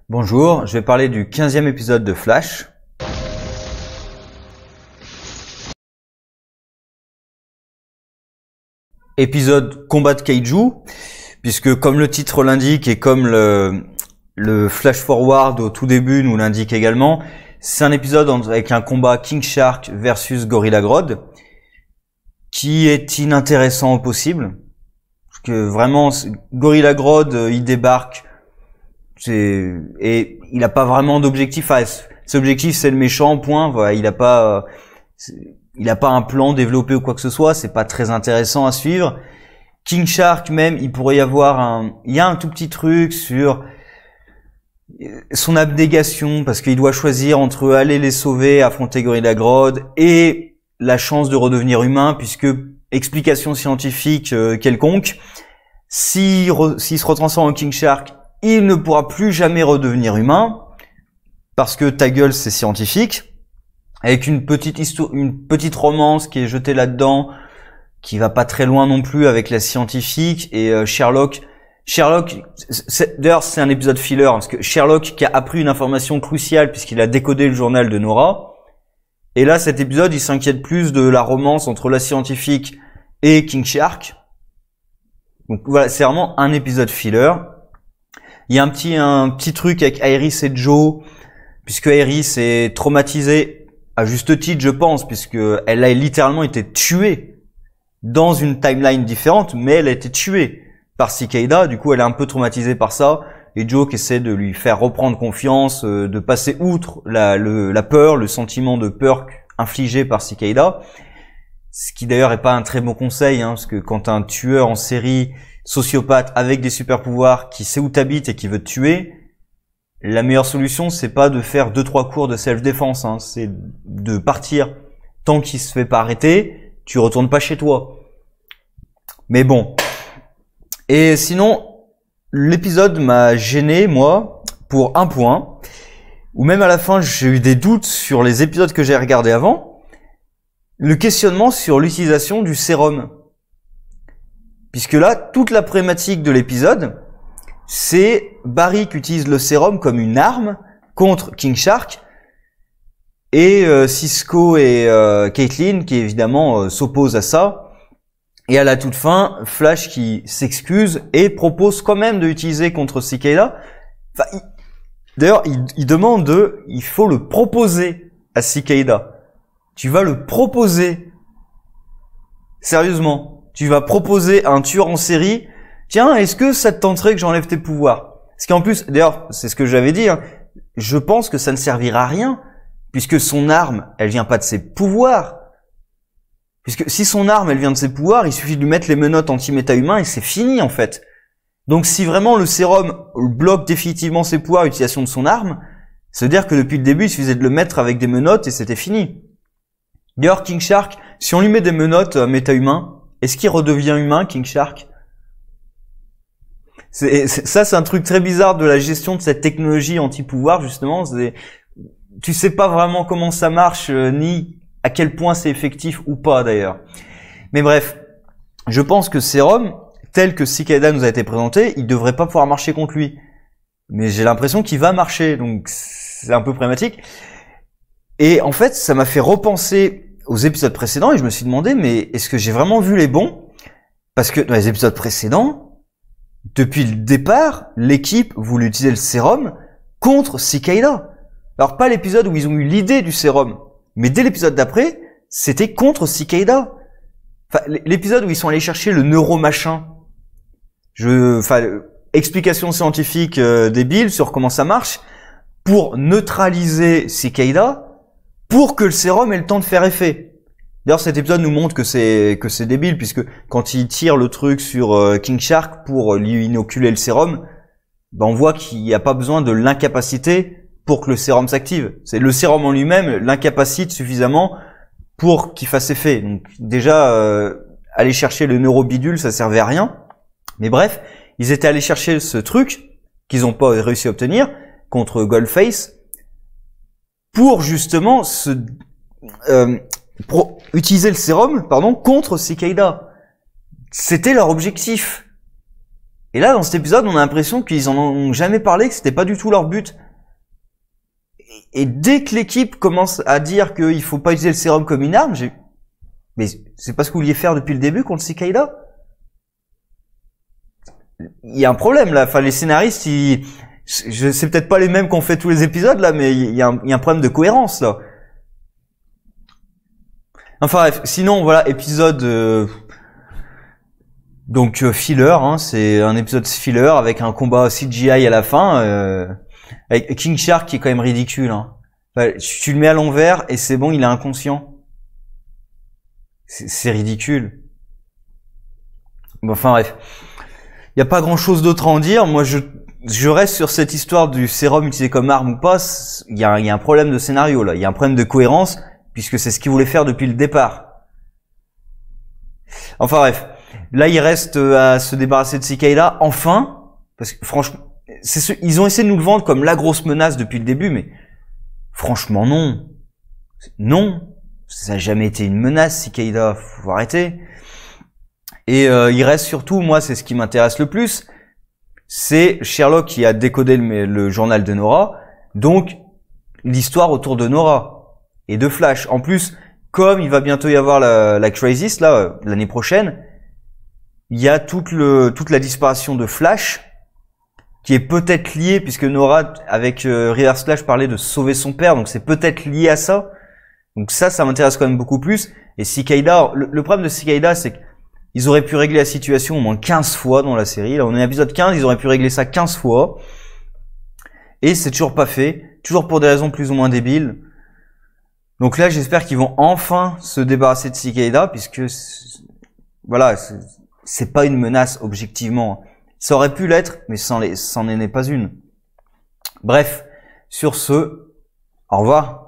Bonjour, je vais parler du 15e épisode de Flash. Épisode combat de kaiju, puisque comme le titre l'indique et comme le flash forward au tout début nous l'indique également, c'est un épisode avec un combat King Shark versus Gorilla Grodd qui est inintéressant au possible. Parce que vraiment, Gorilla Grodd, il débarque et il n'a pas vraiment d'objectif. Son objectif, c'est le méchant, point. Voilà, il n'a pas un plan développé ou quoi que ce soit. C'est pas très intéressant à suivre. King Shark même, il pourrait y avoir il y a un tout petit truc sur son abnégation, parce qu'il doit choisir entre aller les sauver, affronter Gorilla Grodd et la chance de redevenir humain, puisque explication scientifique quelconque, s'il se retransforme en King Shark, il ne pourra plus jamais redevenir humain, parce que ta gueule c'est scientifique, avec une petite romance qui est jetée là-dedans, qui va pas très loin non plus avec la scientifique, et Sherlock, d'ailleurs c'est un épisode filler, parce que Sherlock qui a appris une information cruciale puisqu'il a décodé le journal de Nora, et là cet épisode il s'inquiète plus de la romance entre la scientifique et King Shark. Donc voilà, c'est vraiment un épisode filler. Il y a un petit truc avec Iris et Joe, puisque Iris est traumatisée, à juste titre je pense, puisque elle a littéralement été tuée dans une timeline différente, mais elle a été tuée par Cicada, du coup elle est un peu traumatisée par ça, et Joe qui essaie de lui faire reprendre confiance, de passer outre la peur, le sentiment de peur infligé par Cicada, ce qui d'ailleurs est pas un très bon conseil, parce que quand un tueur en série, sociopathe avec des super pouvoirs, qui sait où t'habites et qui veut te tuer, la meilleure solution c'est pas de faire 2-3 cours de self-défense, c'est de partir tant qu'il se fait pas arrêter, tu retournes pas chez toi. Mais bon. Et sinon, l'épisode m'a gêné, moi, pour un point, où même à la fin, j'ai eu des doutes sur les épisodes que j'ai regardés avant, le questionnement sur l'utilisation du sérum. Puisque là, toute la problématique de l'épisode, c'est Barry qui utilise le sérum comme une arme contre King Shark, et Cisco et Caitlin qui évidemment s'opposent à ça. Et à la toute fin, Flash qui s'excuse et propose quand même de l'utiliser contre Cicada. Enfin, d'ailleurs, il demande il faut le proposer à Cicada. Tu vas le proposer. Sérieusement. Tu vas proposer à un tueur en série, tiens, est-ce que ça te tenterait que j'enlève tes pouvoirs? Parce qu'en plus, d'ailleurs, c'est ce que j'avais dit, je pense que ça ne servira à rien, puisque son arme, elle vient pas de ses pouvoirs. Puisque si son arme, elle vient de ses pouvoirs, il suffit de lui mettre les menottes anti-méta-humains et c'est fini, en fait. Donc si vraiment le sérum bloque définitivement ses pouvoirs à l'utilisation de son arme, ça veut dire que depuis le début, il suffisait de le mettre avec des menottes et c'était fini. D'ailleurs, King Shark, si on lui met des menottes méta-humains, est-ce qu'il redevient humain, King Shark? Ça, c'est un truc très bizarre de la gestion de cette technologie anti-pouvoir, justement. Tu sais pas vraiment comment ça marche, ni à quel point c'est effectif ou pas d'ailleurs. Mais bref, je pense que Serum, tel que Cicada nous a été présenté, il devrait pas pouvoir marcher contre lui. Mais j'ai l'impression qu'il va marcher, donc c'est un peu problématique. Et en fait, ça m'a fait repenser aux épisodes précédents et je me suis demandé, mais est-ce que j'ai vraiment vu les bons? Parce que dans les épisodes précédents, depuis le départ, l'équipe voulait utiliser le sérum contre Cicada. Alors pas l'épisode où ils ont eu l'idée du sérum, mais dès l'épisode d'après, c'était contre Cicada. Enfin, l'épisode où ils sont allés chercher le neuromachin. Explication scientifique débile sur comment ça marche, pour neutraliser Cicada, pour que le sérum ait le temps de faire effet. D'ailleurs, cet épisode nous montre que c'est débile, puisque quand il tire le truc sur King Shark pour lui inoculer le sérum, on voit qu'il n'y a pas besoin de l'incapacité pour que le sérum s'active. C'est le sérum en lui-même l'incapacite suffisamment pour qu'il fasse effet. Donc déjà, aller chercher le neurobidule, ça servait à rien. Mais bref, ils étaient allés chercher ce truc qu'ils n'ont pas réussi à obtenir contre Goldface pour justement utiliser le sérum, contre Cicada. C'était leur objectif. Et là, dans cet épisode, on a l'impression qu'ils en ont jamais parlé, que c'était pas du tout leur but. Et dès que l'équipe commence à dire qu'il faut pas utiliser le sérum comme une arme, mais c'est pas ce que vous vouliez faire depuis le début contre Cicada? Il y a un problème là. Enfin, les scénaristes, c'est peut-être pas les mêmes qu'on fait tous les épisodes là, mais il y a un problème de cohérence là. Enfin bref, sinon voilà, épisode donc filler, hein, c'est un épisode filler avec un combat CGI à la fin, avec King Shark qui est quand même ridicule. Hein. Enfin, tu le mets à l'envers et c'est bon, il est inconscient. C'est ridicule. Bon, enfin bref, il y a pas grand-chose d'autre à en dire. Moi, je reste sur cette histoire du sérum utilisé comme arme ou pas. Il y a un problème de scénario là, il y a un problème de cohérence puisque c'est ce qu'ils voulaient faire depuis le départ. Enfin bref. Là, il reste à se débarrasser de Cicada, enfin, parce que franchement, ils ont essayé de nous le vendre comme la grosse menace depuis le début, mais franchement non. Non, ça n'a jamais été une menace, Cicada, faut arrêter. Et il reste surtout, moi, c'est ce qui m'intéresse le plus, c'est Sherlock qui a décodé le journal de Nora, donc l'histoire autour de Nora et de Flash. En plus, comme il va bientôt y avoir la Crisis, là, l'année prochaine, il y a toute la disparition de Flash, qui est peut-être liée, puisque Nora, avec Reverse Flash, parlait de sauver son père, donc c'est peut-être lié à ça. Donc ça m'intéresse quand même beaucoup plus. Et Cicada, le problème de Cicada, c'est qu'ils auraient pu régler la situation au moins 15 fois dans la série. Là, on est à l'épisode 15, ils auraient pu régler ça 15 fois. Et c'est toujours pas fait, toujours pour des raisons plus ou moins débiles. Donc là, j'espère qu'ils vont enfin se débarrasser de Cicada, puisque, voilà, c'est pas une menace objectivement. Ça aurait pu l'être, mais c'en n'est pas une. Bref, sur ce, au revoir.